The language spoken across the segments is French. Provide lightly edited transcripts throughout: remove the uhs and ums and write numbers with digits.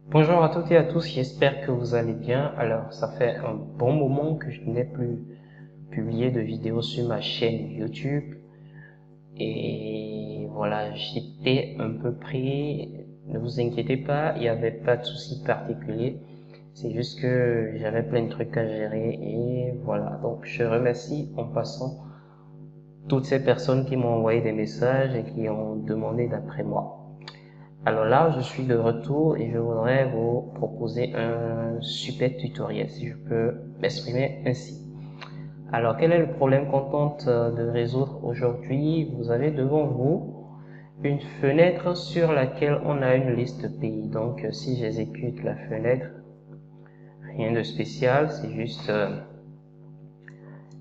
Bonjour à toutes et à tous, j'espère que vous allez bien. Alors, ça fait un bon moment que je n'ai plus publié de vidéos sur ma chaîne YouTube. Et voilà, j'étais un peu pris. Ne vous inquiétez pas, il n'y avait pas de souci particulier. C'est juste que j'avais plein de trucs à gérer et voilà. Donc, je remercie en passant toutes ces personnes qui m'ont envoyé des messages et qui ont demandé d'après moi. Alors là, je suis de retour et je voudrais vous proposer un super tutoriel, si je peux m'exprimer ainsi. Alors, quel est le problème qu'on tente de résoudre aujourd'hui? Vous avez devant vous une fenêtre sur laquelle on a une liste pays. Donc, si j'exécute la fenêtre, rien de spécial, c'est juste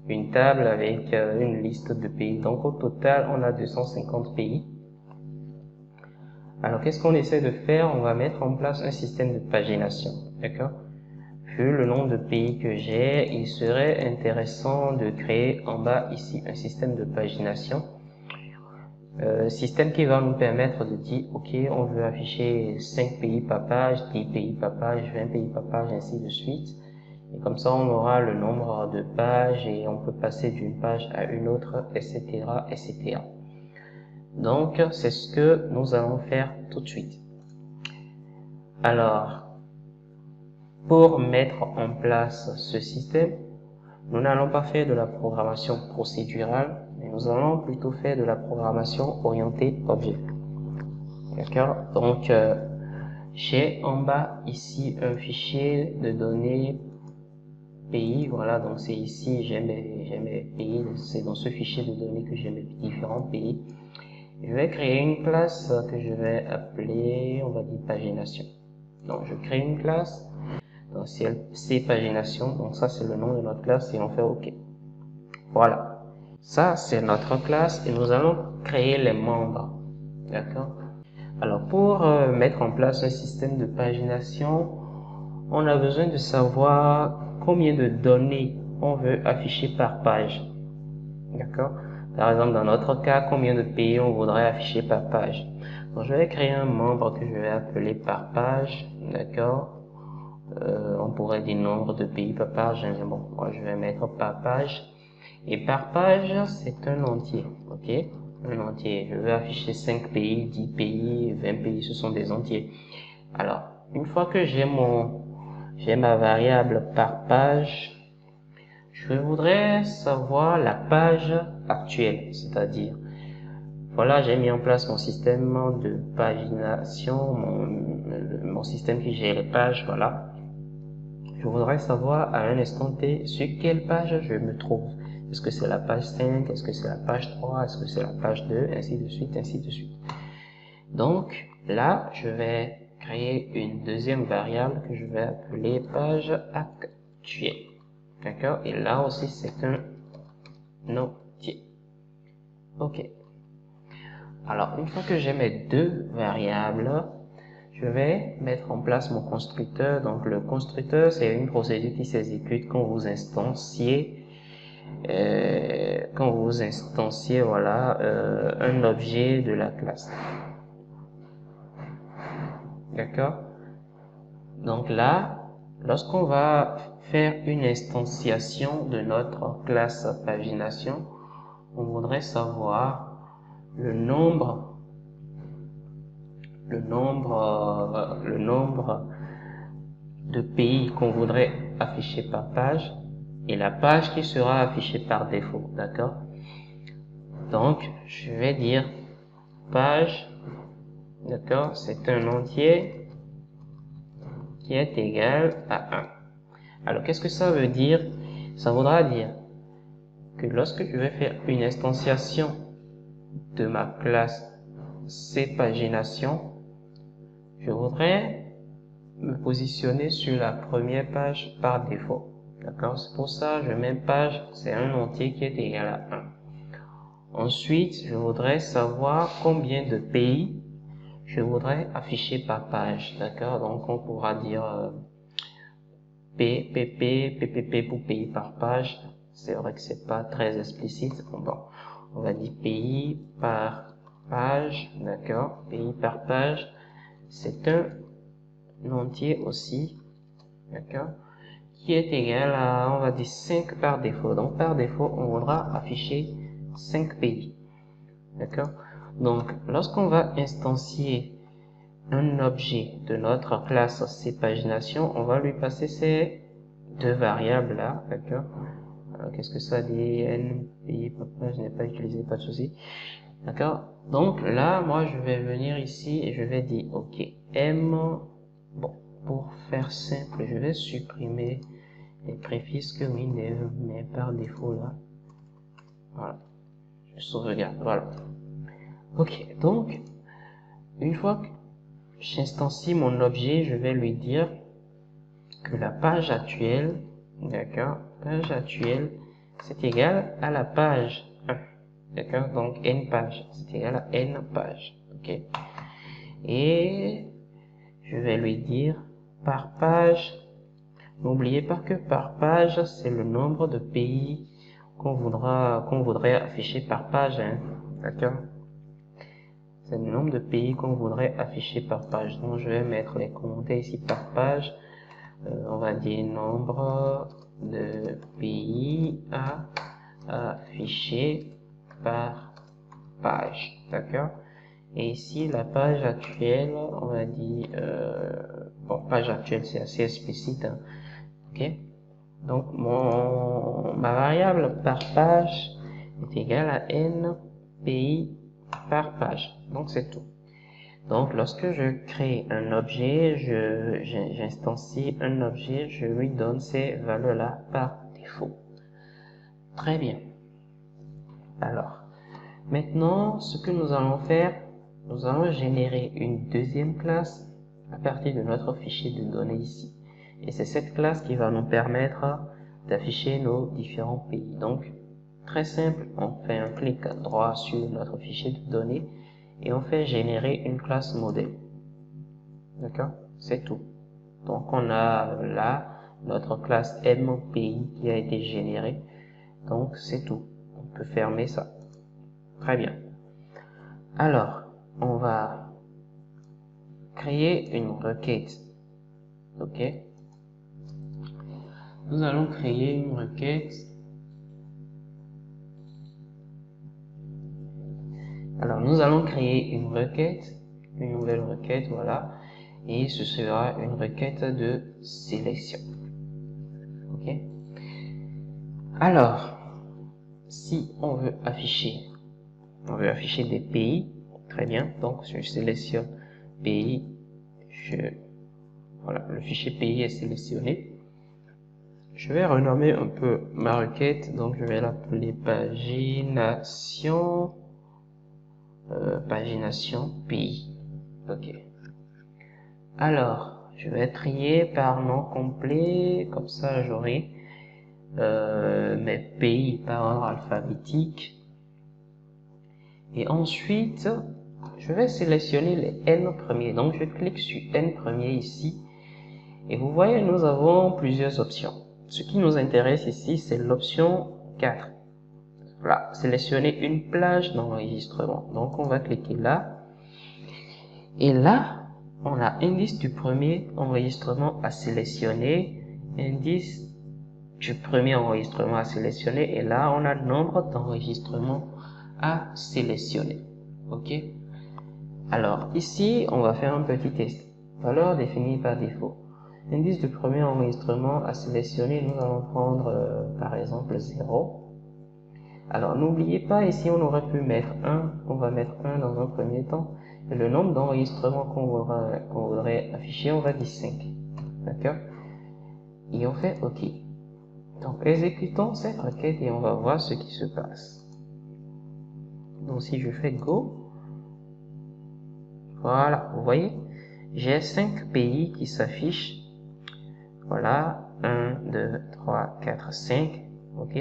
une table avec une liste de pays. Donc, au total, on a 250 pays. Alors, qu'est-ce qu'on essaie de faire? On va mettre en place un système de pagination, d'accord? Vu le nombre de pays que j'ai, il serait intéressant de créer en bas ici un système de pagination. Système qui va nous permettre de dire, ok, on veut afficher 5 pays par page, 10 pays par page, 20 pays par page, ainsi de suite. Et comme ça, on aura le nombre de pages et on peut passer d'une page à une autre, etc., etc. Donc, c'est ce que nous allons faire tout de suite. Alors, pour mettre en place ce système, nous n'allons pas faire de la programmation procédurale, mais nous allons plutôt faire de la programmation orientée objet. D'accord? Donc, j'ai en bas ici un fichier de données pays. Voilà, donc c'est ici, j'ai mes pays. C'est dans ce fichier de données que j'ai mes différents pays. Je vais créer une classe que je vais appeler, on va dire, pagination. Donc, je crée une classe. Donc, c'est pagination. Donc, ça, c'est le nom de notre classe et on fait OK. Voilà. Ça, c'est notre classe et nous allons créer les membres. D'accord? Alors, pour mettre en place un système de pagination, on a besoin de savoir combien de données on veut afficher par page. D'accord? Par exemple, dans notre cas, combien de pays on voudrait afficher par page. Donc, je vais créer un membre que je vais appeler par page. D'accord? On pourrait dire nombre de pays par page. Mais bon, moi, je vais mettre par page. Et par page, c'est un entier, ok? Un entier. Je veux afficher 5 pays, 10 pays, 20 pays, ce sont des entiers. Alors, une fois que j'ai ma variable par page, je voudrais savoir la page actuelle, c'est-à-dire, voilà, j'ai mis en place mon système de pagination, mon système qui gère les pages, voilà. Je voudrais savoir à un instant T sur quelle page je me trouve. Est-ce que c'est la page 5? Est-ce que c'est la page 3? Est-ce que c'est la page 2? Ainsi de suite, ainsi de suite. Donc, là, je vais créer une deuxième variable que je vais appeler page actuelle. D'accord? Et là aussi, c'est un entier. OK. Alors, une fois que j'ai mes deux variables, je vais mettre en place mon constructeur. Donc, le constructeur, c'est une procédure qui s'exécute quand vous instanciez voilà, un objet de la classe. D'accord? Donc là, lorsqu'on va faire une instantiation de notre classe pagination, on voudrait savoir le nombre de pays qu'on voudrait afficher par page et la page qui sera affichée par défaut. D'accord? Donc, je vais dire page, d'accord, c'est un entier qui est égal à 1. Alors, qu'est-ce que ça veut dire? Ça voudra dire que lorsque je vais faire une instantiation de ma classe cpagination, je voudrais me positionner sur la première page par défaut. D'accord? C'est pour ça que je mets page, c'est un entier qui est égal à 1. Ensuite, je voudrais savoir combien de pays je voudrais afficher par page. D'accord? Donc, on pourra dire PPP pour pays par page. C'est vrai que c'est pas très explicite. Bon, on va dire pays par page. D'accord? Pays par page. C'est un entier aussi, d'accord, qui est égal à, on va dire 5 par défaut. Donc par défaut, on voudra afficher 5 pays, d'accord. Donc lorsqu'on va instancier un objet de notre classe cPagination, on va lui passer ces deux variables là, d'accord. Alors qu'est-ce que ça dit? N pays papa, je n'ai pas utilisé, pas de souci, d'accord. Donc là, moi je vais venir ici et je vais dire ok, M. Bon, pour faire simple, je vais supprimer les préfixes que Windows met par défaut là. Voilà, je sauvegarde, voilà. Ok, donc une fois que j'instancie mon objet, je vais lui dire que la page actuelle, d'accord, page actuelle, c'est égal à la page 1, d'accord, donc n page, c'est égal à n page, ok. Et je vais lui dire par page, n'oubliez pas que par page, c'est le nombre de pays qu'on voudrait afficher par page, hein, d'accord. C'est le nombre de pays qu'on voudrait afficher par page. Donc je vais mettre les commentaires ici par page. On va dire nombre de pays à afficher par page, d'accord. Et ici la page actuelle, on va dire bon, page actuelle c'est assez explicite, hein, ok. Donc ma variable par page est égale à n pays par page, donc c'est tout. Donc, lorsque je crée un objet, j'instancie un objet, je lui donne ces valeurs-là par défaut. Très bien. Alors, maintenant, ce que nous allons faire, nous allons générer une deuxième classe à partir de notre fichier de données ici. Et c'est cette classe qui va nous permettre d'afficher nos différents pays. Donc, très simple, on fait un clic droit sur notre fichier de données et on fait générer une classe modèle. D'accord, c'est tout. Donc on a là notre classe MPI qui a été générée. Donc c'est tout. On peut fermer ça. Très bien. Alors, on va créer une requête. Ok. Nous allons créer une requête. Alors nous allons créer une requête, une nouvelle requête, voilà. Et ce sera une requête de sélection. Ok. Alors, si on veut afficher des pays, très bien. Donc je sélectionne pays, voilà, le fichier pays est sélectionné. Je vais renommer un peu ma requête, donc je vais l'appeler pagination, pagination pays. Ok. Alors, je vais trier par nom complet, comme ça j'aurai mes pays par ordre alphabétique. Et ensuite, je vais sélectionner les N premiers. Donc, je clique sur N premier ici. Et vous voyez, nous avons plusieurs options. Ce qui nous intéresse ici, c'est l'option 4. Voilà, sélectionner une plage d'enregistrement. Donc, on va cliquer là. Et là, on a indice du premier enregistrement à sélectionner, indice du premier enregistrement à sélectionner. Et là, on a nombre d'enregistrements à sélectionner. Ok. Alors ici, on va faire un petit test. Valeur définie par défaut. Indice du premier enregistrement à sélectionner, nous allons prendre par exemple 0. Alors n'oubliez pas, ici on aurait pu mettre 1, on va mettre 1 dans un premier temps. Et le nombre d'enregistrements qu'on voudrait afficher, on va dire 5. D'accord. Et on fait OK. Donc exécutons cette requête et on va voir ce qui se passe. Donc si je fais Go, voilà, vous voyez, j'ai 5 pays qui s'affichent. Voilà, 1, 2, 3, 4, 5, ok.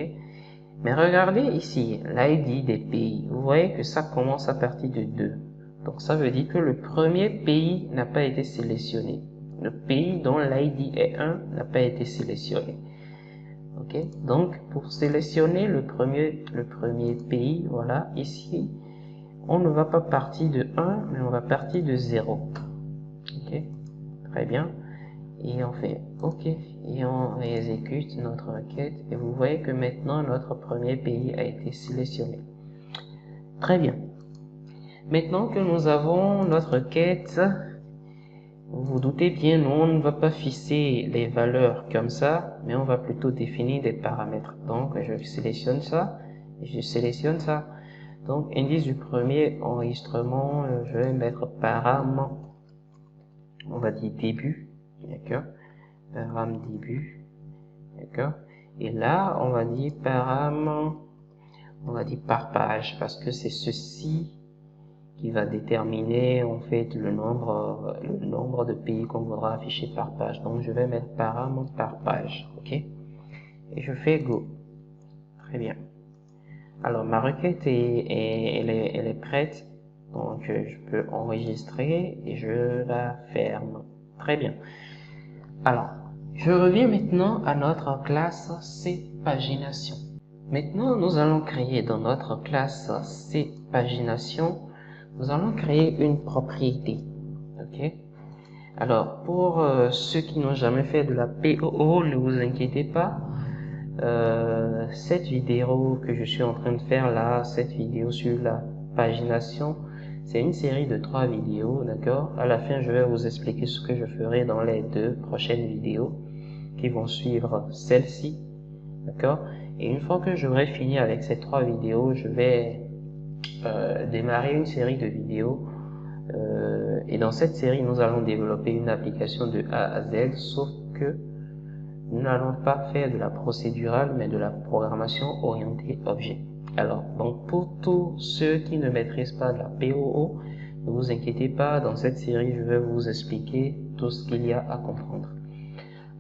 Mais regardez ici, l'ID des pays. Vous voyez que ça commence à partir de 2. Donc ça veut dire que le premier pays n'a pas été sélectionné. Le pays dont l'ID est 1 n'a pas été sélectionné. Ok, donc pour sélectionner le premier pays, voilà, ici, on ne va pas partir de 1, mais on va partir de 0. Ok, Très bien. Et on fait OK. Et on exécute notre requête. Et vous voyez que maintenant, notre premier pays a été sélectionné. Très bien. Maintenant que nous avons notre requête, vous vous doutez bien, nous, on ne va pas fixer les valeurs comme ça, mais on va plutôt définir des paramètres. Donc, je sélectionne ça, et je sélectionne ça. Donc, indice du premier enregistrement, je vais mettre param, on va dire début, d'accord, param début, d'accord. Et là, on va dire param, on va dire par page, parce que c'est ceci qui va déterminer en fait le nombre de pays qu'on voudra afficher par page. Donc je vais mettre param par page, ok, et je fais go. Très bien. Alors ma requête elle est prête, donc je peux enregistrer et je la ferme. Très bien. Alors je reviens maintenant à notre classe cPagination. Maintenant nous allons créer dans notre classe cPagination, nous allons créer une propriété, ok. Alors pour ceux qui n'ont jamais fait de la POO, ne vous inquiétez pas, cette vidéo que je suis en train de faire là, cette vidéo sur la pagination, c'est une série de 3 vidéos, d'accord. À la fin je vais vous expliquer ce que je ferai dans les 2 prochaines vidéos qui vont suivre celle-ci, d'accord. Et une fois que j'aurai fini avec ces 3 vidéos, je vais démarrer une série de vidéos et dans cette série nous allons développer une application de A à Z, sauf que nous n'allons pas faire de la procédurale mais de la programmation orientée objet. Alors donc pour tous ceux qui ne maîtrisent pas de la POO, ne vous inquiétez pas, dans cette série je vais vous expliquer tout ce qu'il y a à comprendre.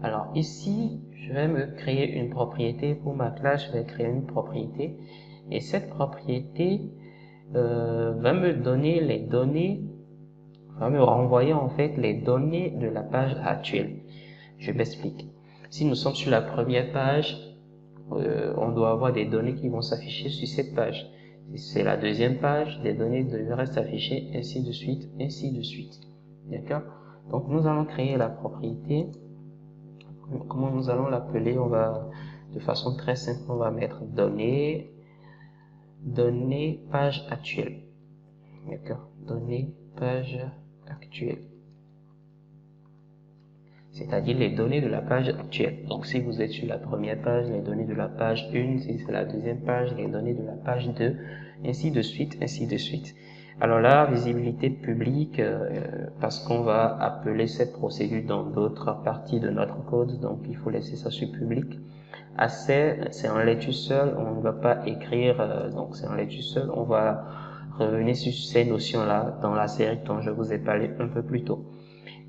Alors ici je vais me créer une propriété. Pour ma classe je vais créer une propriété et cette propriété va me donner les données, va me renvoyer en fait les données de la page actuelle. Je m'explique. Si nous sommes sur la première page, on doit avoir des données qui vont s'afficher sur cette page. Si c'est la deuxième page, les données devraient s'afficher, ainsi de suite, ainsi de suite. D'accord? Donc nous allons créer la propriété. Comment nous allons l'appeler? On va, de façon très simple, on va mettre données page actuelle. D'accord, données page actuelle, c'est-à-dire les données de la page actuelle. Donc si vous êtes sur la première page, les données de la page 1, si c'est la deuxième page, les données de la page 2, ainsi de suite, ainsi de suite. Alors là, visibilité publique, parce qu'on va appeler cette procédure dans d'autres parties de notre code, donc il faut laisser ça sur public. Accès, c'est en lettres seul, on ne va pas écrire, donc c'est en lettres seul, on va revenir sur ces notions-là dans la série dont je vous ai parlé un peu plus tôt.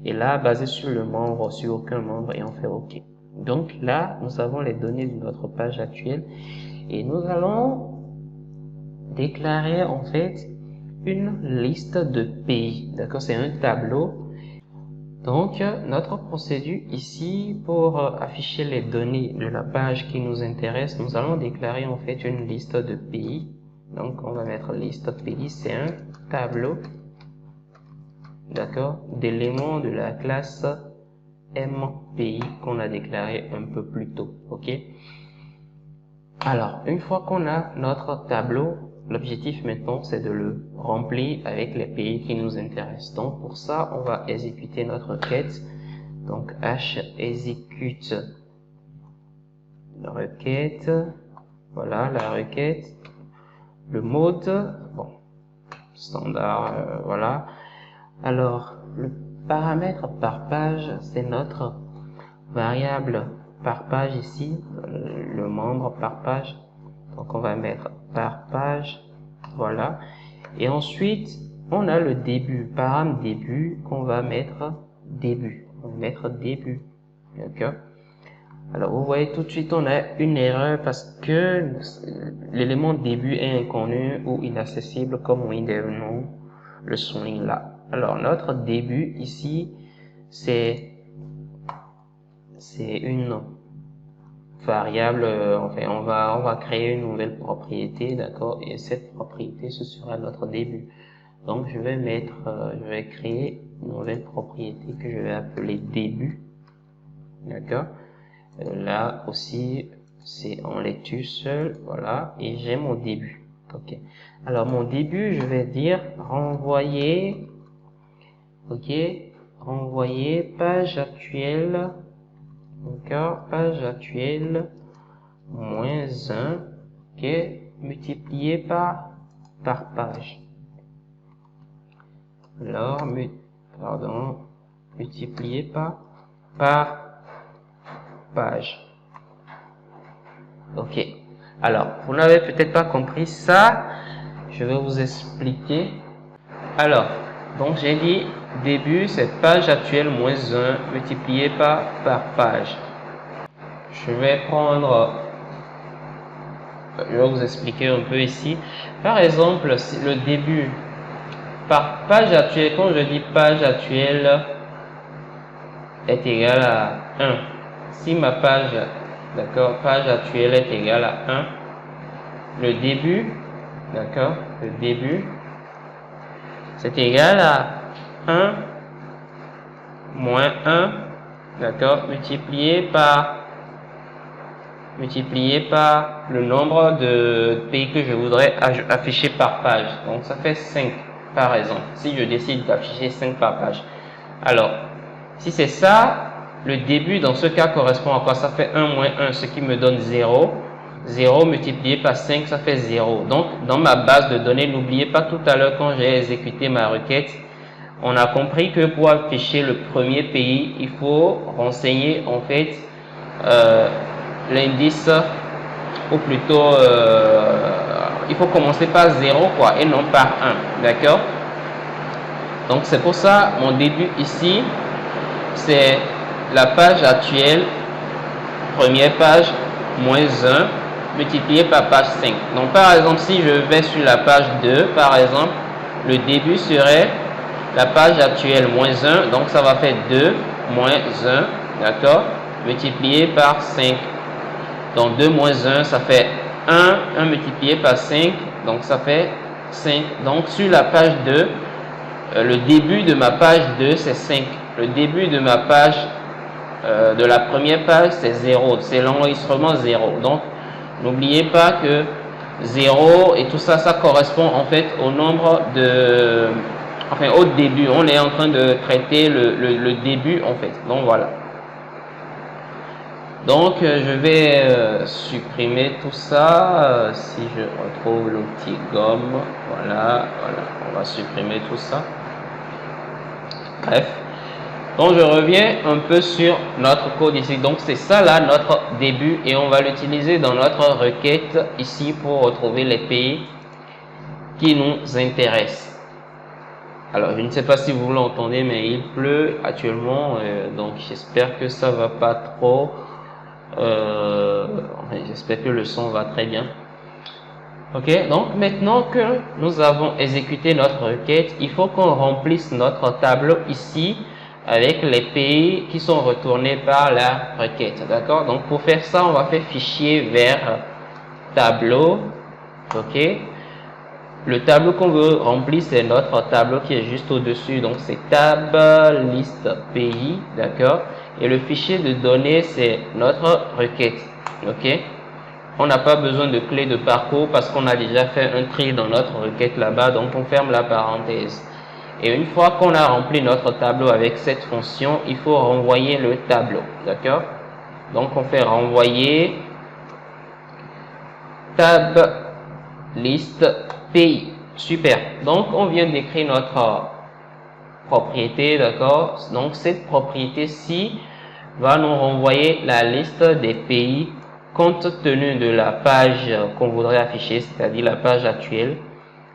Et là, basé sur le membre, sur aucun membre, et on fait OK. Donc là, nous avons les données de notre page actuelle et nous allons déclarer en fait une liste de pays. D'accord, c'est un tableau. Donc, notre procédure ici, pour afficher les données de la page qui nous intéresse, nous allons déclarer en fait une liste de pays. Donc, on va mettre liste pays, c'est un tableau, d'accord, d'éléments de la classe MPI qu'on a déclaré un peu plus tôt, ok. Alors, une fois qu'on a notre tableau, l'objectif maintenant, c'est de le remplir avec les pays qui nous intéressent. Donc, pour ça, on va exécuter notre requête. Donc, h exécute la requête. Voilà, la requête. Le mode, bon, standard, voilà. Alors, le paramètre par page, c'est notre variable par page ici, le membre par page. Donc on va mettre par page, voilà. Et ensuite, on a le début, param début, qu'on va mettre début. On va mettre début, d'accord. Alors vous voyez tout de suite, on a une erreur parce que l'élément début est inconnu ou inaccessible comme Windows nous le souligne là. Alors notre début ici, c'est une variable, enfin on va créer une nouvelle propriété, d'accord, et cette propriété ce sera notre début. Donc je vais mettre, je vais créer nouvelle propriété que je vais appeler début. D'accord. Là aussi, c'est en lecture seule. Voilà. Et j'ai mon début. Ok. Alors, mon début, je vais dire renvoyer. Ok. Renvoyer page actuelle. D'accord. Page actuelle. Moins 1. Ok. Multiplié par page. Alors, multiplié par page. Ok. Alors, vous n'avez peut-être pas compris ça. Je vais vous expliquer. Alors, donc j'ai dit début, c'est page actuelle moins 1 multiplié par page. Je vais vous expliquer un peu ici. Par exemple, si le début par page actuelle, quand je dis page actuelle est égal à 1, si ma page, d'accord, page actuelle est égale à 1, le début, d'accord, le début, c'est égal à 1 moins 1, d'accord, multiplié par le nombre de pays que je voudrais afficher par page. Donc ça fait 5 par exemple, si je décide d'afficher 5 par page. Alors, si c'est ça, le début dans ce cas correspond à quoi? Ça fait 1 moins 1, ce qui me donne 0. 0 multiplié par 5, ça fait 0. Donc, dans ma base de données, n'oubliez pas tout à l'heure quand j'ai exécuté ma requête, on a compris que pour afficher le premier pays, il faut renseigner en fait l'indice, ou plutôt il faut commencer par 0 quoi, et non par 1. D'accord? Donc c'est pour ça mon début ici, c'est la page actuelle, première page, moins 1, multiplié par page 5. Donc par exemple, si je vais sur la page 2, par exemple, le début serait la page actuelle moins 1, donc ça va faire 2 moins 1, d'accord, multiplié par 5. Donc 2 moins 1, ça fait 1 multiplié par 5, donc ça fait 5. Donc sur la page 2, le début de ma page 2, c'est 5. Le début de ma page, de la première page, c'est 0. C'est l'enregistrement 0. Donc, n'oubliez pas que 0 et tout ça, ça correspond en fait au nombre de... Enfin, au début. On est en train de traiter le début en fait. Donc, voilà. Donc, je vais supprimer tout ça. Si je retrouve l'outil gomme, voilà, on va supprimer tout ça. Bref, donc je reviens un peu sur notre code ici. Donc c'est ça là notre début et on va l'utiliser dans notre requête ici pour retrouver les pays qui nous intéressent. Alors je ne sais pas si vous l'entendez, mais il pleut actuellement, donc j'espère que ça va pas trop. J'espère que le son va très bien. Ok, donc maintenant que nous avons exécuté notre requête, il faut qu'on remplisse notre tableau ici avec les pays qui sont retournés par la requête. D'accord, donc pour faire ça, on va faire fichier vers tableau. Ok, le tableau qu'on veut remplir, c'est notre tableau qui est juste au-dessus. Donc c'est tab liste pays. D'accord, et le fichier de données, c'est notre requête. Ok. On n'a pas besoin de clé de parcours parce qu'on a déjà fait un tri dans notre requête là-bas, donc on ferme la parenthèse. Et une fois qu'on a rempli notre tableau avec cette fonction, il faut renvoyer le tableau, d'accord? Donc on fait renvoyer tab liste pays. Super. Donc on vient d'écrire notre propriété, d'accord? Donc cette propriété-ci va nous renvoyer la liste des pays compte tenu de la page qu'on voudrait afficher, c'est-à-dire la page actuelle,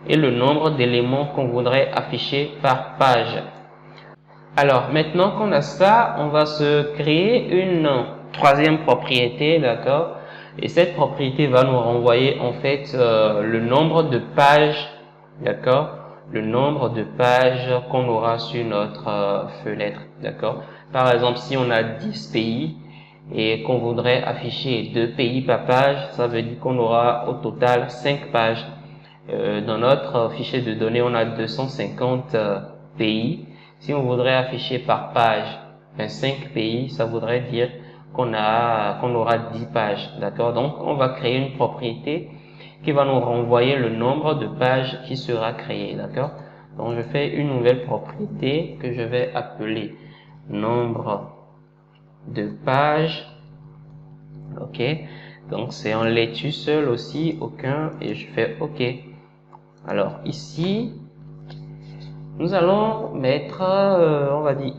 et le nombre d'éléments qu'on voudrait afficher par page. Alors, maintenant qu'on a ça, on va se créer une troisième propriété, d'accord? Et cette propriété va nous renvoyer en fait le nombre de pages, d'accord? Le nombre de pages qu'on aura sur notre fenêtre, d'accord? Par exemple, si on a 10 pays, et qu'on voudrait afficher 2 pays par page, ça veut dire qu'on aura au total 5 pages. Dans notre fichier de données, on a 250 pays. Si on voudrait afficher par page 25 pays, ça voudrait dire qu'on aura 10 pages, d'accord? Donc, on va créer une propriété qui va nous renvoyer le nombre de pages qui sera créé, d'accord? Donc, je fais une nouvelle propriété que je vais appeler nombre de pages, ok? Donc, c'est en laitue seul aussi, aucun, et je fais OK. Alors, ici, nous allons mettre, on va dire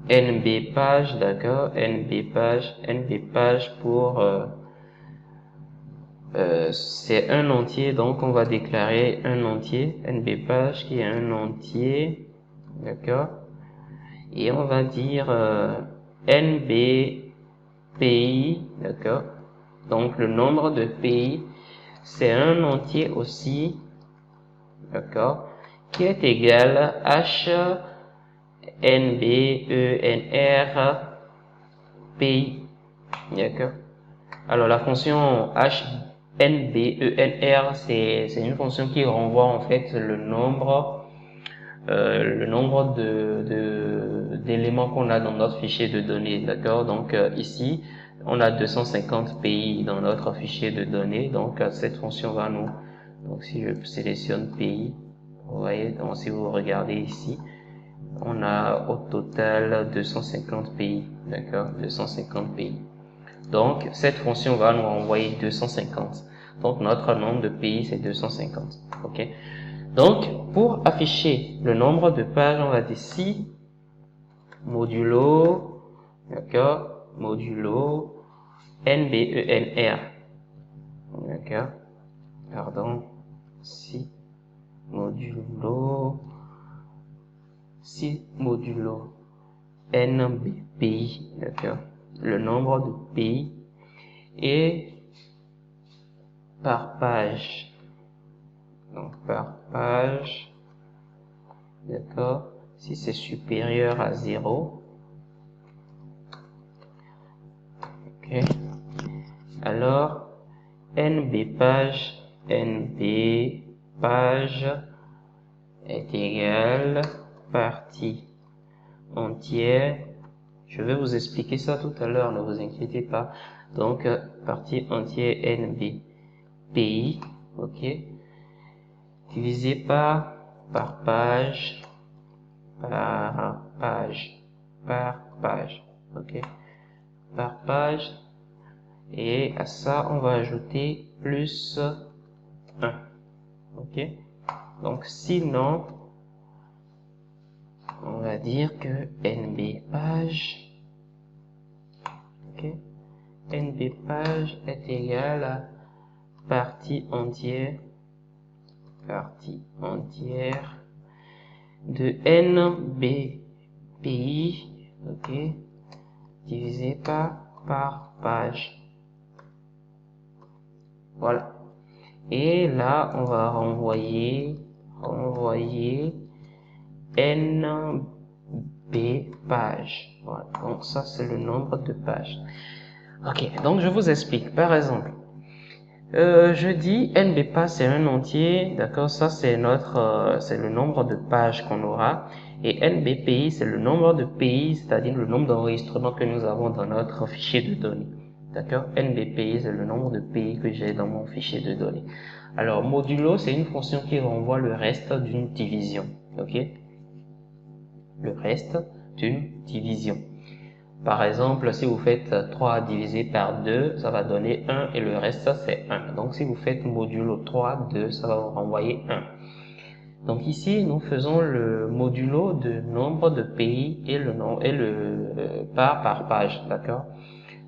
NB page, d'accord? NB page pour, c'est un entier, donc on va déclarer un entier, NB page qui est un entier, d'accord? Et on va dire NB pays, d'accord? Donc le nombre de pays, c'est un entier aussi, d'accord? Qui est égal à HNBENR pays, d'accord? Alors la fonction HNBENR, c'est une fonction qui renvoie en fait le nombre d'éléments qu'on a dans notre fichier de données, d'accord? Donc ici, on a 250 pays dans notre fichier de données, donc cette fonction va nous, donc si je sélectionne pays, vous voyez, donc si vous regardez ici, on a au total 250 pays, d'accord? 250 pays. Donc cette fonction va nous renvoyer 250. Donc notre nombre de pays c'est 250, ok? Donc, pour afficher le nombre de pages, on va dire si modulo, d'accord, modulo NBENR, d'accord, pardon, si modulo NBPI, d'accord, le nombre de pays et par page, donc par page, d'accord, si c'est supérieur à 0, ok, alors NB page est égal partie entière. Je vais vous expliquer ça tout à l'heure, ne vous inquiétez pas. Donc partie entière NB pays, ok, divisé par page, ok, par page, et à ça on va ajouter plus 1, ok. Donc sinon on va dire que NB page, ok, NB page est égal à partie entière de NB pays, ok, divisé par page. Voilà. Et là, on va renvoyer NB page. Voilà. Donc ça, c'est le nombre de pages. Ok. Donc je vous explique. Par exemple, je dis NB page c'est un entier, d'accord. Ça c'est c'est le nombre de pages qu'on aura. Et NB pays c'est le nombre de pays, c'est-à-dire le nombre d'enregistrements que nous avons dans notre fichier de données. D'accord? NBPI, c'est le nombre de pays que j'ai dans mon fichier de données. Alors, modulo, c'est une fonction qui renvoie le reste d'une division. Ok? Le reste d'une division. Par exemple, si vous faites 3 divisé par 2, ça va donner 1 et le reste, c'est 1. Donc, si vous faites modulo 3, 2, ça va vous renvoyer 1. Donc ici, nous faisons le modulo de nombre de pays et par page, d'accord?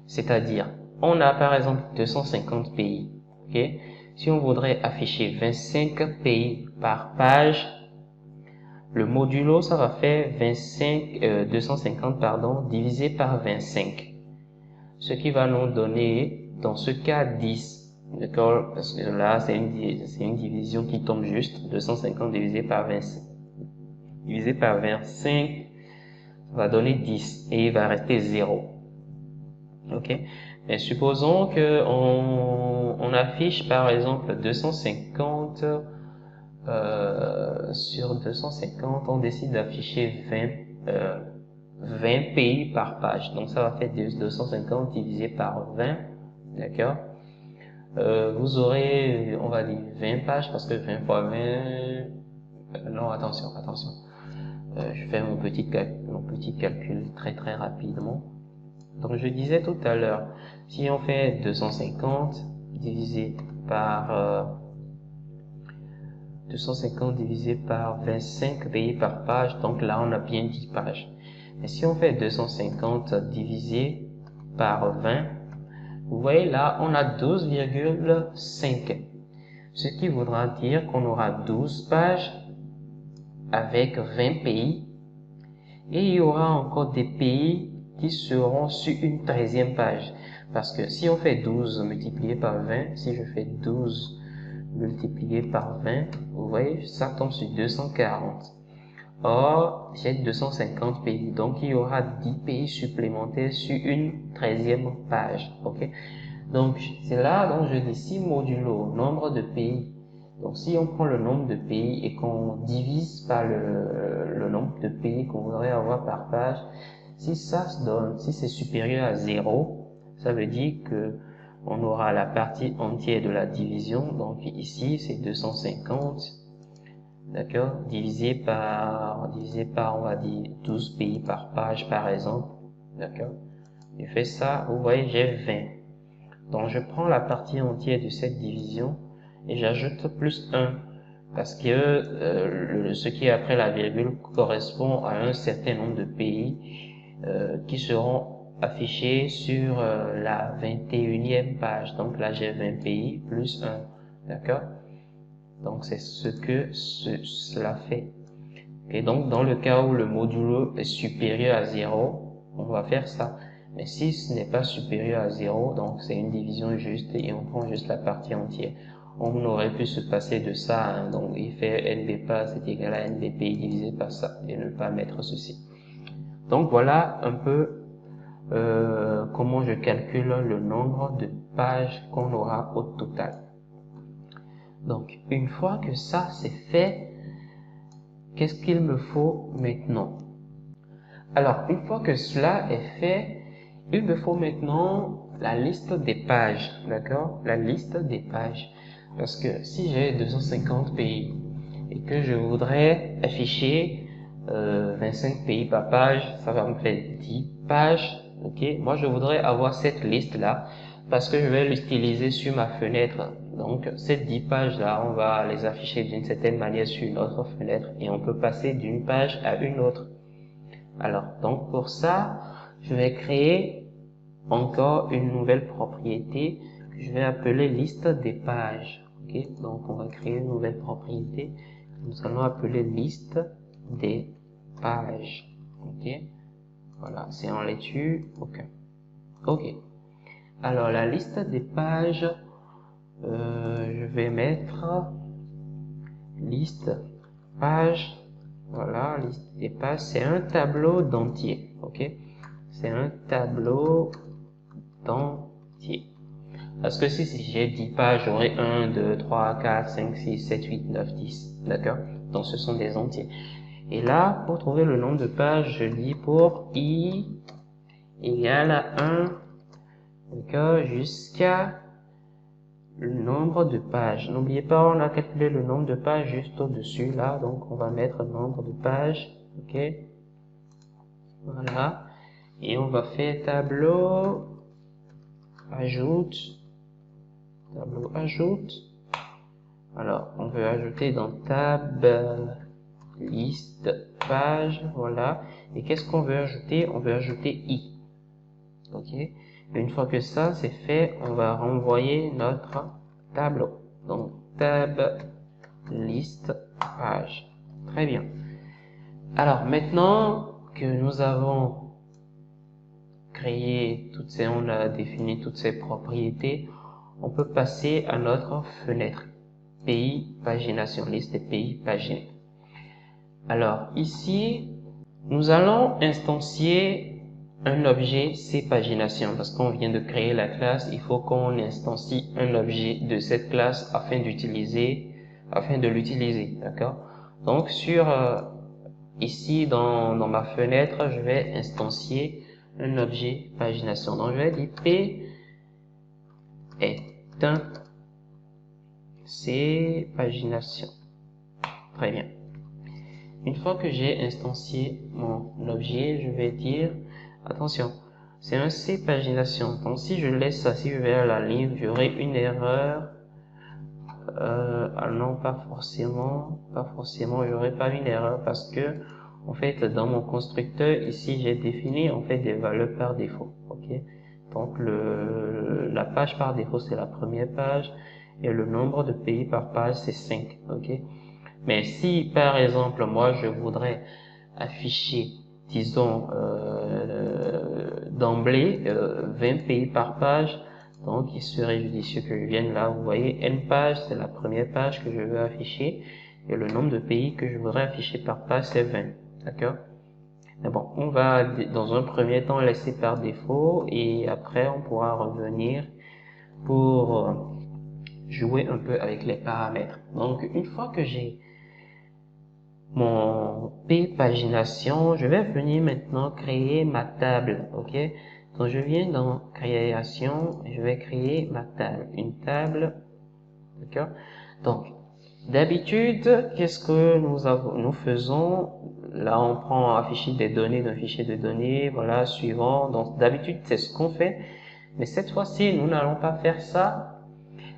C'est-à-dire, on a par exemple 250 pays, ok? Si on voudrait afficher 25 pays par page, le modulo, ça va faire 250, pardon, divisé par 25. Ce qui va nous donner, dans ce cas, 10. D'accord? Parce que là, c'est une division qui tombe juste. 250 divisé par 25. Divisé par 25, ça va donner 10. Et il va rester 0. Ok? Mais supposons que on affiche par exemple 250 sur 250, on décide d'afficher 20 pays par page. Donc ça va faire 250 divisé par 20, d'accord? Vous aurez, on va dire 20 pages parce que 20 fois 20, non, attention. Je fais mon petit calcul très rapidement. Donc je disais tout à l'heure, si on fait 250 divisé par 25 pays par page, donc là on a bien 10 pages. Mais si on fait 250 divisé par 20, vous voyez là on a 12,5, ce qui voudra dire qu'on aura 12 pages avec 20 pays, et il y aura encore des pays qui seront sur une 13e page, parce que si on fait 12 multiplié par 20, si je fais 12 multiplié par 20, vous voyez, ça tombe sur 240. Or, j'ai 250 pays, donc il y aura 10 pays supplémentaires sur une 13e page, ok? Donc, c'est là donc je dis si modulo nombre de pays. Donc, si on prend le nombre de pays et qu'on divise par le nombre de pays qu'on voudrait avoir par page, si ça se donne, si c'est supérieur à 0, ça veut dire que on aura la partie entière de la division. Donc, ici, c'est 250, d'accord, divisé par, on va dire, 12 pays par page, par exemple, d'accord. Je fais ça, vous voyez, j'ai 20. Donc, je prends la partie entière de cette division et j'ajoute plus 1 parce que ce qui est après la virgule correspond à un certain nombre de pays qui seront affichés sur la 21e page. Donc là, j'ai 20 pays plus 1, d'accord? Donc, c'est ce que cela fait. Et donc, dans le cas où le modulo est supérieur à 0, on va faire ça. Mais si ce n'est pas supérieur à 0, donc c'est une division juste et on prend juste la partie entière. On aurait pu se passer de ça, hein, donc il fait NB pas c'est égal à NBP divisé par ça et ne pas mettre ceci. Donc voilà un peu comment je calcule le nombre de pages qu'on aura au total. Donc une fois que ça c'est fait, qu'est-ce qu'il me faut maintenant? Alors une fois que cela est fait, il me faut maintenant la liste des pages, d'accord? La liste des pages. Parce que si j'ai 250 pays et que je voudrais afficher 25 pays par page, ça va me faire 10 pages, ok? Moi, je voudrais avoir cette liste-là parce que je vais l'utiliser sur ma fenêtre. Donc, ces 10 pages-là, on va les afficher d'une certaine manière sur notre fenêtre et on peut passer d'une page à une autre. Alors, donc pour ça, je vais créer encore une nouvelle propriété que je vais appeler liste des pages. Ok, donc on va créer une nouvelle propriété que nous allons appeler liste des pages. Ok, voilà, c'est en laitue. Ok. Alors la liste des pages, je vais mettre liste page. Voilà, liste des pages, c'est un tableau d'entier, ok? C'est un tableau d'entier. Parce que si j'ai 10 pages, j'aurai 1, 2, 3, 4, 5, 6, 7, 8, 9, 10, d'accord? Donc ce sont des entiers. Et là, pour trouver le nombre de pages, je dis pour i égale à 1, d'accord, jusqu'à le nombre de pages. N'oubliez pas, on a calculé le nombre de pages juste au-dessus, là, donc on va mettre le nombre de pages, ok? Voilà. Et on va faire tableau ajoute. Tableau ajoute. Alors, on veut ajouter dans tab liste page. Voilà. Et qu'est-ce qu'on veut ajouter? On veut ajouter i. Ok. Et une fois que ça c'est fait, on va renvoyer notre tableau. Donc, tab liste page. Très bien. Alors, maintenant que nous avons créé on a défini toutes ces propriétés, on peut passer à notre fenêtre pays pagination, liste des pays paginés. Alors ici, nous allons instancier un objet cPagination parce qu'on vient de créer la classe. Il faut qu'on instancie un objet de cette classe afin d'utiliser afin de l'utiliser, d'accord? Donc ici dans ma fenêtre, je vais instancier un objet pagination. Donc je vais dire P est un C pagination. Très bien. Une fois que j'ai instancié mon objet, je vais dire, attention, c'est un C pagination. Donc si je laisse ça, si je vais à la ligne, j'aurai une erreur. Non, pas forcément, j'aurai pas une erreur parce que, en fait, dans mon constructeur, ici, j'ai défini, en fait, des valeurs par défaut, ok? Donc, la page par défaut, c'est la première page, et le nombre de pays par page, c'est 5, ok? Mais si, par exemple, moi, je voudrais afficher, disons, d'emblée, 20 pays par page, donc il serait judicieux que je vienne là, vous voyez, N page, c'est la première page que je veux afficher, et le nombre de pays que je voudrais afficher par page, c'est 20, d'accord? Mais bon, on va dans un premier temps laisser par défaut, et après on pourra revenir pour jouer un peu avec les paramètres. Donc une fois que j'ai mon P pagination, je vais venir maintenant créer ma table, ok? Donc je viens dans création, je vais créer ma table, une table, d'accord? Donc d'habitude, qu'est-ce que nous faisons? Là, on prend un fichier des données d'un fichier de données, voilà, suivant. Donc d'habitude, c'est ce qu'on fait, mais cette fois-ci, nous n'allons pas faire ça.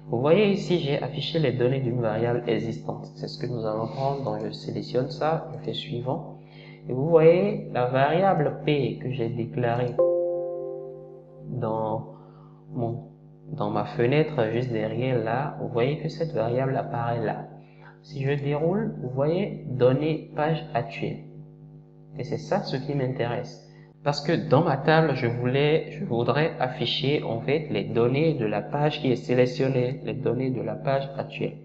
Vous voyez ici, j'ai affiché les données d'une variable existante. C'est ce que nous allons prendre. Donc, je sélectionne ça, je fais suivant. Et vous voyez la variable P que j'ai déclarée dans ma fenêtre juste derrière là. Vous voyez que cette variable apparaît là. Si je déroule, vous voyez données page actuelle. Et c'est ça ce qui m'intéresse. Parce que dans ma table, je voudrais afficher en fait les données de la page qui est sélectionnée, les données de la page actuelle.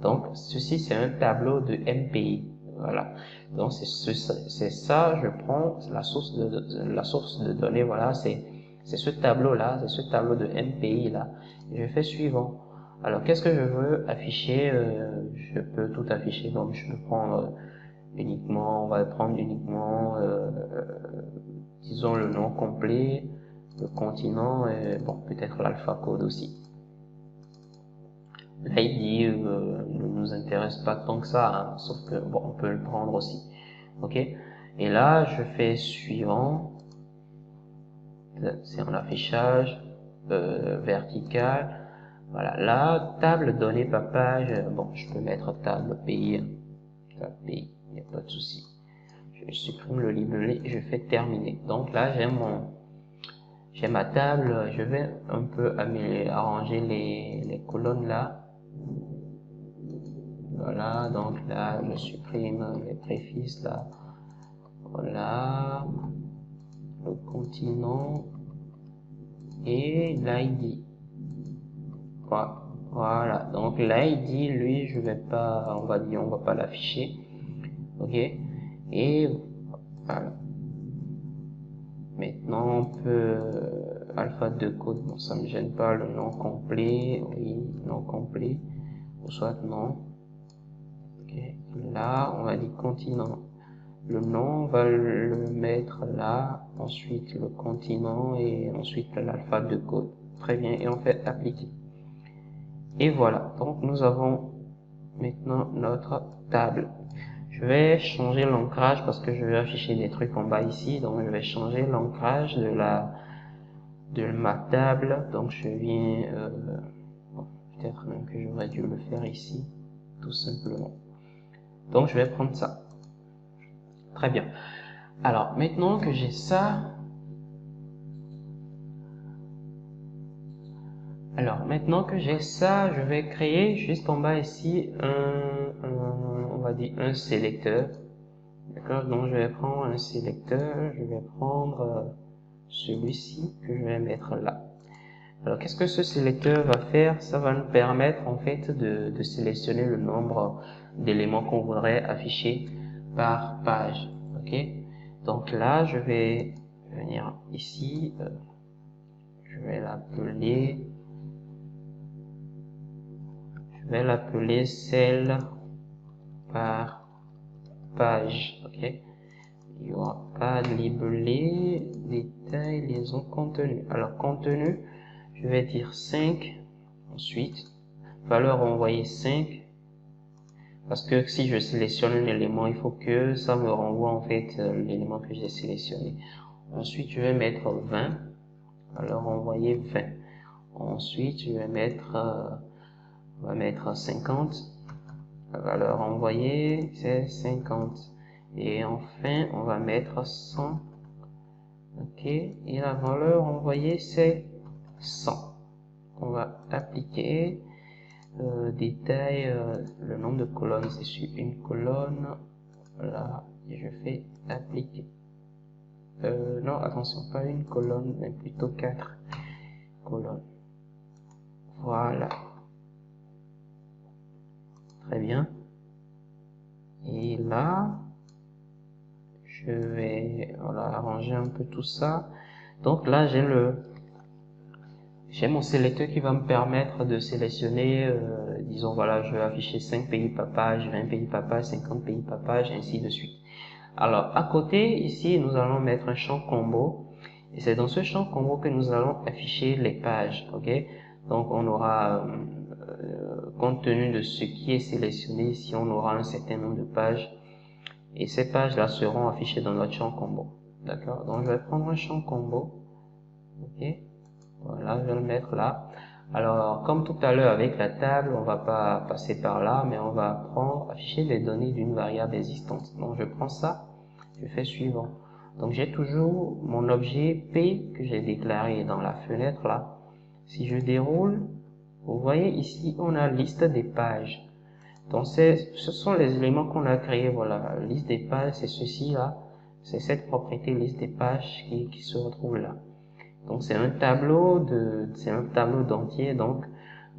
Donc, ceci c'est un tableau de MPI. Voilà. Donc, c'est ça, je prends la source de données, voilà, c'est ce tableau-là, c'est ce tableau de MPI-là. Je fais suivant. Alors, qu'est-ce que je veux afficher? Je peux tout afficher, donc je peux prendre uniquement, on va prendre uniquement disons le nom complet, le continent et bon, peut-être l'alpha code aussi. L'ID ne nous intéresse pas tant que ça, hein, sauf que bon, on peut le prendre aussi. Ok. Et là, je fais suivant. C'est en affichage vertical. Voilà. Là, table donnée par page. Bon, je peux mettre table pays. Table pays, il n'y a pas de souci. Je supprime le libellé et je fais terminer. Donc là, j'ai ma table, je vais un peu arranger les colonnes là. Voilà, donc là, je supprime les préfices là. Voilà, le continent et l'ID. Voilà, donc l'ID, lui, je vais pas, on va pas l'afficher. Ok, et voilà. Maintenant, on peut alpha de code, bon, ça me gêne pas, le nom complet, oui, nom complet, ou soit non. Okay. Là, on va dire continent. Le nom, on va le mettre là, ensuite le continent et ensuite l'alpha de code. Très bien, et on fait appliquer. Et voilà, donc nous avons maintenant notre table. Je vais changer l'ancrage parce que je vais afficher des trucs en bas ici, donc je vais changer l'ancrage de ma table. Donc je viens, bon, peut-être même que j'aurais dû le faire ici, tout simplement. Donc je vais prendre ça. Très bien. Alors maintenant que j'ai ça, je vais créer juste en bas ici on va dire un sélecteur. D'accord, donc je vais prendre un sélecteur, je vais prendre celui-ci que je vais mettre là. Alors qu'est-ce que ce sélecteur va faire? Ça va nous permettre en fait de sélectionner le nombre d'éléments qu'on voudrait afficher par page. Ok, donc là je vais venir ici, je vais l'appeler, Je vais l'appeler celle par page. Ok. Il n'y aura pas de libellé, détail, liaison, contenu. Alors, contenu, je vais dire 5. Ensuite, valeur envoyée 5. Parce que si je sélectionne un élément, il faut que ça me renvoie en fait l'élément que j'ai sélectionné. Ensuite, je vais mettre 20. Valeur envoyée 20. Ensuite, je vais mettre, on va mettre 50. La valeur envoyée, c'est 50. Et enfin, on va mettre 100. Ok. Et la valeur envoyée, c'est 100. On va appliquer. Détail, le nombre de colonnes, c'est sur une colonne. Là, et je fais appliquer. Non, attention, pas une colonne, mais plutôt 4 colonnes. Voilà. Très bien. Et là, je vais arranger un peu tout ça. Donc là, j'ai mon sélecteur qui va me permettre de sélectionner, disons voilà, je vais afficher 5 pays par page, 20 pays par page, 50 pays par page, ainsi de suite. Alors, à côté, ici, nous allons mettre un champ combo. Et c'est dans ce champ combo que nous allons afficher les pages. Ok. Donc, on aura, compte tenu de ce qui est sélectionné, ici, on aura un certain nombre de pages. Et ces pages-là seront affichées dans notre champ combo. D'accord. Donc, je vais prendre un champ combo. Ok. Voilà, je vais le mettre là. Alors, comme tout à l'heure avec la table, on va pas passer par là, mais on va afficher les données d'une variable existante. Donc, je prends ça, je fais suivant. Donc, j'ai toujours mon objet P que j'ai déclaré dans la fenêtre là. Si je déroule, vous voyez ici, on a liste des pages. Donc, ce sont les éléments qu'on a créés. Voilà, liste des pages, c'est ceci là. C'est cette propriété liste des pages qui se retrouve là. Donc c'est un tableau d'entiers. Donc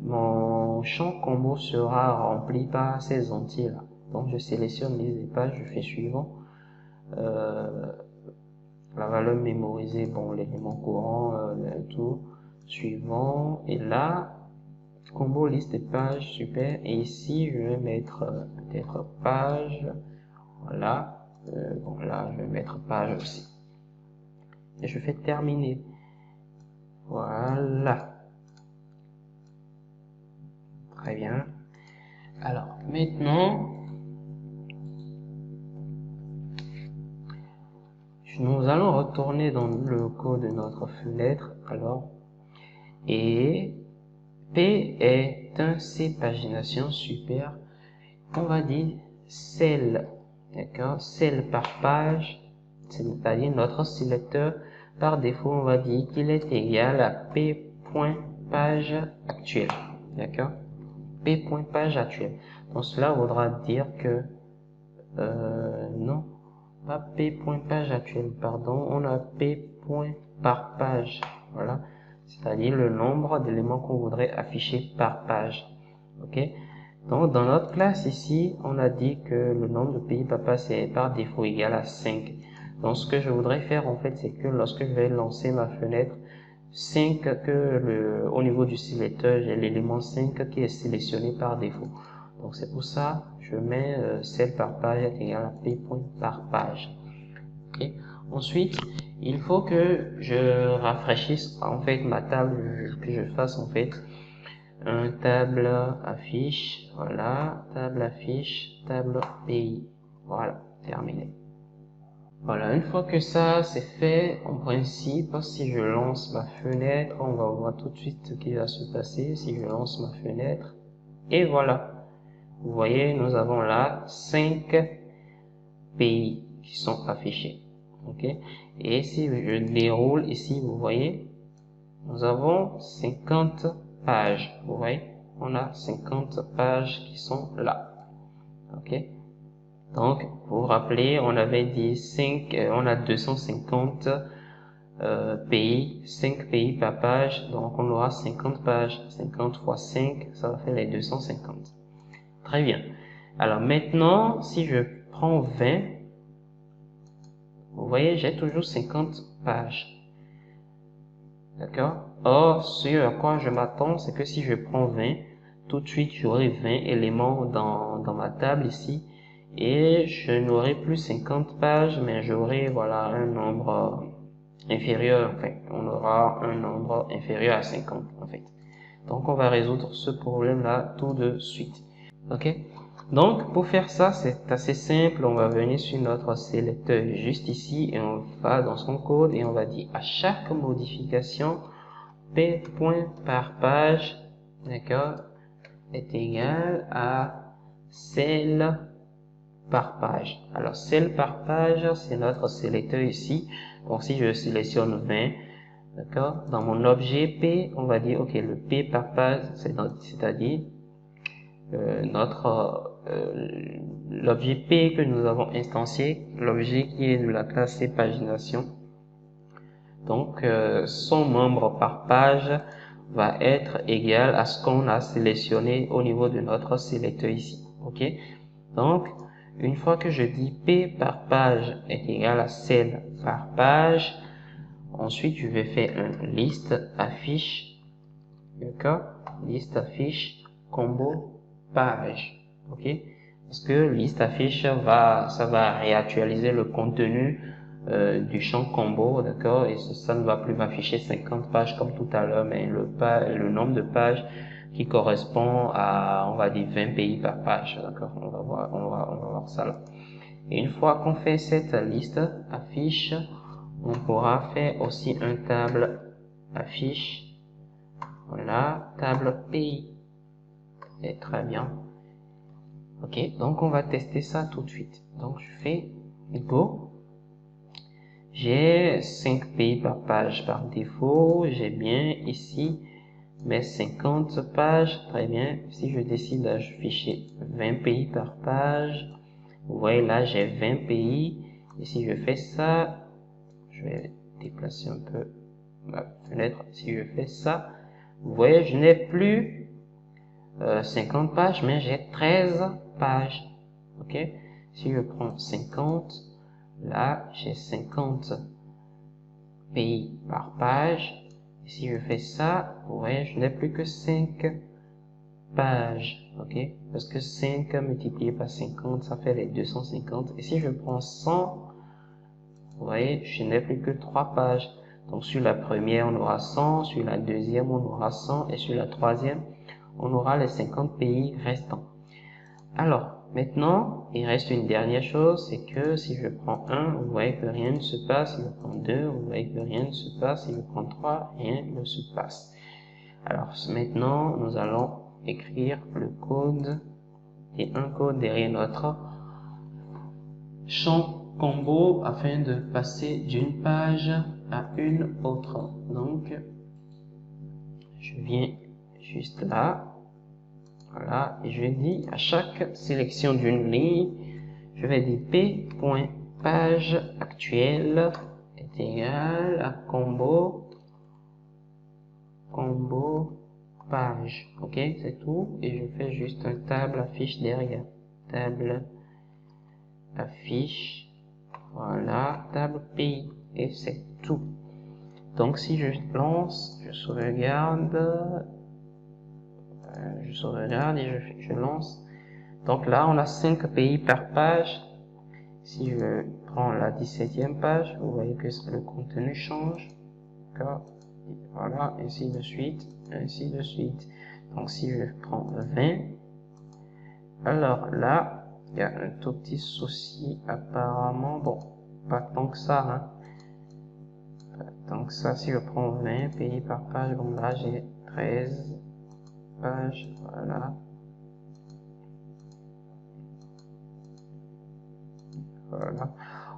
mon champ combo sera rempli par ces entiers là. Donc je sélectionne les pages, je fais suivant. La valeur mémorisée, bon, l'élément courant, tout suivant. Et là, combo liste des pages, super. Et ici je vais mettre peut-être page. Voilà. Bon là je vais mettre page aussi. Et je fais terminer. Voilà. Très bien. Alors, maintenant, nous allons retourner dans le code de notre fenêtre. Alors, et P est un C pagination super. On va dire celle, d'accord, celle par page, c'est-à-dire notre sélecteur. Par défaut, on va dire qu'il est égal à P.page actuelle, d'accord, P.page actuelle. Donc cela voudra dire que non, pas P.page actuelle, pardon, on a P.par page, voilà, c'est-à-dire le nombre d'éléments qu'on voudrait afficher par page. Ok. Donc dans notre classe ici, on a dit que le nombre de pays par page c'est par défaut égal à 5. Donc ce que je voudrais faire en fait, c'est que lorsque je vais lancer ma fenêtre, 5 au niveau du sélecteur, j'ai l'élément 5 qui est sélectionné par défaut. Donc c'est pour ça je mets celle par page est égal à p.par page. Okay. Ensuite, il faut que je rafraîchisse en fait ma table, que je fasse en fait un table affiche, voilà, table affiche, table pays, voilà, terminé. Voilà, une fois que ça c'est fait, en principe, si je lance ma fenêtre, on va voir tout de suite ce qui va se passer si je lance ma fenêtre. Et voilà, vous voyez, nous avons là 5 pays qui sont affichés. Ok. Et si je déroule ici, vous voyez, nous avons 50 pages. Vous voyez, on a 50 pages qui sont là. Ok. Donc, vous vous rappelez, on avait dit 5, on a 250 pays, 5 pays par page, donc on aura 50 pages, 50 fois 5, ça va faire les 250. Très bien. Alors maintenant, si je prends 20, vous voyez, j'ai toujours 50 pages. D'accord? Or, ce à quoi je m'attends, c'est que si je prends 20, tout de suite, j'aurai 20 éléments dans ma table ici. Et je n'aurai plus 50 pages, mais j'aurai, voilà, un nombre inférieur, enfin, on aura un nombre inférieur à 50, en fait. Donc, on va résoudre ce problème-là tout de suite. OK? Donc, pour faire ça, c'est assez simple. On va venir sur notre sélecteur juste ici et on va dans son code et on va dire à chaque modification, p point par page, d'accord, est égal à celle par page. Alors, celle par page, c'est notre sélecteur ici. Donc, si je sélectionne 20, d'accord, dans mon objet P, on va dire, ok, le P par page, c'est-à-dire l'objet P que nous avons instancié, l'objet qui est de la classe C pagination. Donc, son nombre par page va être égal à ce qu'on a sélectionné au niveau de notre sélecteur ici. Ok? Donc, une fois que je dis P par page est égal à celle par page, ensuite je vais faire un liste affiche, d'accord, liste affiche combo page, ok, parce que liste affiche ça va réactualiser le contenu du champ combo, d'accord, et ça ne va plus m'afficher 50 pages comme tout à l'heure, mais le nombre de pages qui correspond à, on va dire, 20 pays par page, d'accord, on va voir ça là. Et une fois qu'on fait cette liste affiche, on pourra faire aussi un table affiche, voilà, table pays, et très bien. Ok, donc on va tester ça tout de suite. Donc je fais go. J'ai 5 pays par page par défaut. J'ai bien ici mes 50 pages. Très bien. Si je décide d'afficher 20 pays par page, vous voyez là j'ai 20 pays. Et si je fais ça, je vais déplacer un peu ma fenêtre. Si je fais ça, vous voyez, je n'ai plus 50 pages, mais j'ai 13 pages. Ok? Si je prends 50, là, j'ai 50 pays par page. Et si je fais ça, vous voyez, je n'ai plus que 5 pages. Ok? Parce que 5 multiplié par 50, ça fait les 250. Et si je prends 100, vous voyez, je n'ai plus que 3 pages. Donc, sur la première, on aura 100. Sur la deuxième, on aura 100. Et sur la troisième, on aura les 50 pays restants. Alors, maintenant, il reste une dernière chose, c'est que si je prends 1, vous voyez que rien ne se passe. Si je prends 2, vous voyez que rien ne se passe. Si je prends 3, rien ne se passe. Alors, maintenant, nous allons écrire le code et un code derrière notre champ combo afin de passer d'une page à une autre. Donc, je viens juste là. Voilà, et je dis à chaque sélection d'une ligne, je vais dire p.page actuelle est égal à combo page. Ok, c'est tout. Et je fais juste un table affiche derrière. Table affiche. Voilà, table pays. Et c'est tout. Donc si je lance, je sauvegarde et je lance. Donc là, on a 5 pays par page. Si je prends la 17e page, vous voyez que le contenu change. D'accord? Voilà, ainsi de suite, ainsi de suite. Donc si je prends 20, alors là, il y a un tout petit souci apparemment. Bon, pas tant que ça, hein. Donc ça, si je prends 20 pays par page, bon là j'ai 13 pages, voilà. Voilà.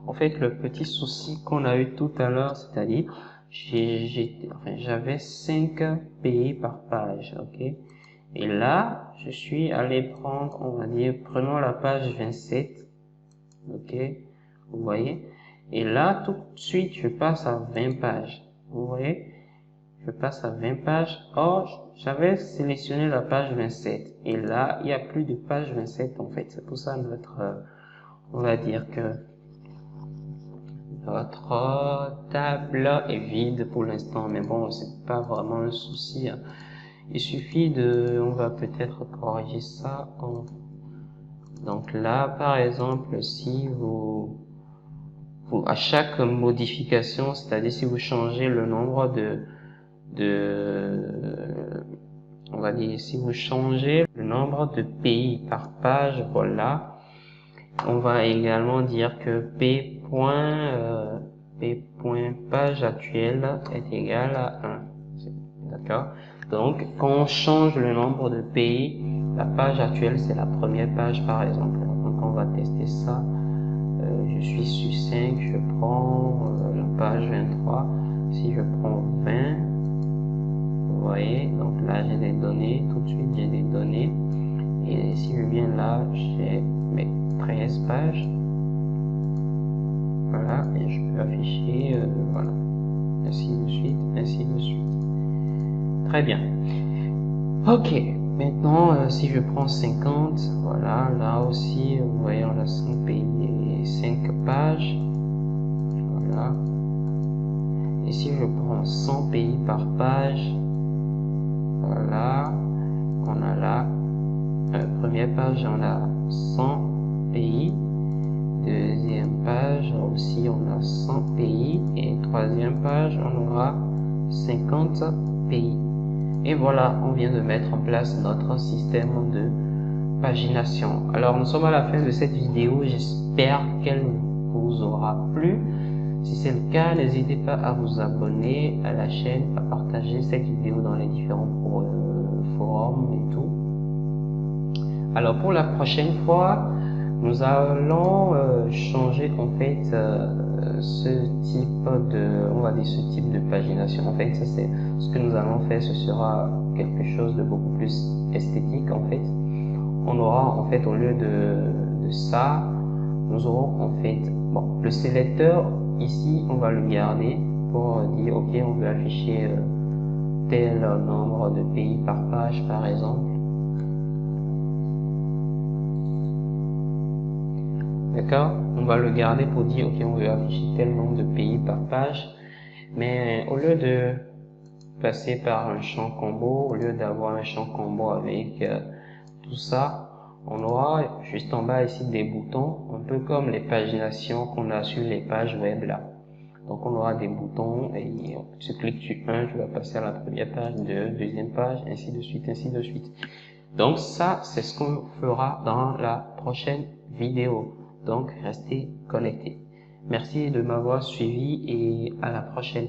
En fait, le petit souci qu'on a eu tout à l'heure, c'est-à-dire, j'avais 5 pays par page, ok? Et là, je suis allé prendre, on va dire, prenons la page 27, ok? Vous voyez? Et là, tout de suite, je passe à 20 pages. Vous voyez? Je passe à 20 pages. Or, j'avais sélectionné la page 27. Et là, il n'y a plus de page 27, en fait. C'est pour ça on va dire que notre table est vide pour l'instant, mais bon, c'est pas vraiment un souci, hein. il suffit de, on va peut-être corriger ça. Donc là, par exemple, si à chaque modification, c'est-à-dire si vous changez le nombre on va dire, si vous changez le nombre de pays par page, voilà, on va également dire que p.page actuelle est égal à 1. D'accord? Donc, quand on change le nombre de pays, la page actuelle, c'est la première page, par exemple. Donc, on va tester ça. Je suis sur 5, je prends la page 23. Si je prends 20, vous voyez, donc là, j'ai des données. Tout de suite, j'ai des données. Et si je viens là, j'ai mes 13 pages. Voilà, et je peux afficher, voilà, ainsi de suite, ainsi de suite. Très bien. Ok, maintenant, si je prends 50, voilà, là aussi, vous voyez, on a 5 pays et 5 pages. Voilà. Et si je prends 100 pays par page, voilà, on a là, première page, on a 100 pays. Deuxième page, aussi, on a 100 pays. Et troisième page, on aura 50 pays. Et voilà, on vient de mettre en place notre système de pagination. Alors, nous sommes à la fin de cette vidéo. J'espère qu'elle vous aura plu. Si c'est le cas, n'hésitez pas à vous abonner à la chaîne, à partager cette vidéo dans les différents forums et tout. Alors, pour la prochaine fois, nous allons changer en fait ce type de pagination. En fait, ça c'est ce que nous allons faire. Ce sera quelque chose de beaucoup plus esthétique en fait. On aura en fait au lieu de ça, nous aurons en fait le sélecteur ici. On va le garder pour dire ok, on veut afficher tel nombre de pays par page par exemple. D'accord? On va le garder pour dire, ok, on veut afficher tel nombre de pays par page. Mais au lieu de passer par un champ combo, au lieu d'avoir un champ combo avec tout ça, on aura juste en bas ici des boutons, un peu comme les paginations qu'on a sur les pages web là. Donc on aura des boutons et tu cliques sur un, tu vas passer à la première page, deuxième page, ainsi de suite, ainsi de suite. Donc ça, c'est ce qu'on fera dans la prochaine vidéo. Donc, restez connectés. Merci de m'avoir suivi et à la prochaine.